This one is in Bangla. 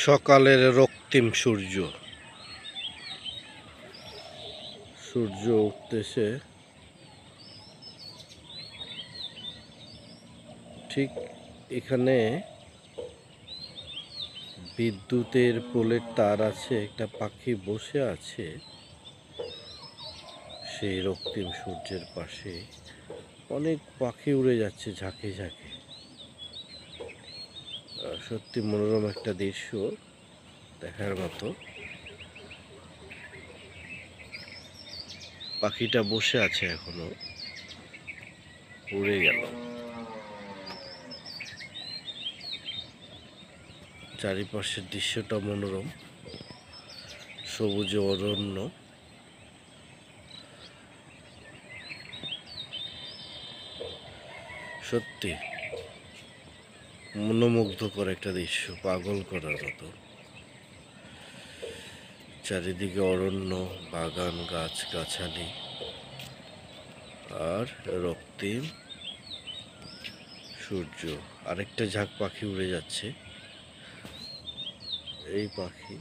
সকালের রক্তিম সূর্য উঠতেছে ঠিক এখানে। বিদ্যুতের পোলের তার আছে, একটা পাখি বসে আছে সেই রক্তিম সূর্যের পাশে। অনেক পাখি উড়ে যাচ্ছে ঝাঁকে ঝাঁকে। সত্যি মনোরম একটা দৃশ্য, দেখার মতো। পাখিটা বসে আছে, এখনো উড়ে গেল। চারিপাশের দৃশ্যটা মনোরম, সবুজে অরণ্য। সত্যি মনোমুগ্ধকর একটা দৃশ্য, পাগল করার মতো। চারিদিকে অরণ্য, বাগান, গাছগাছালি, আর রক্তিম সূর্য। আরেকটা ঝাঁক পাখি উড়ে যাচ্ছে। এই পাখি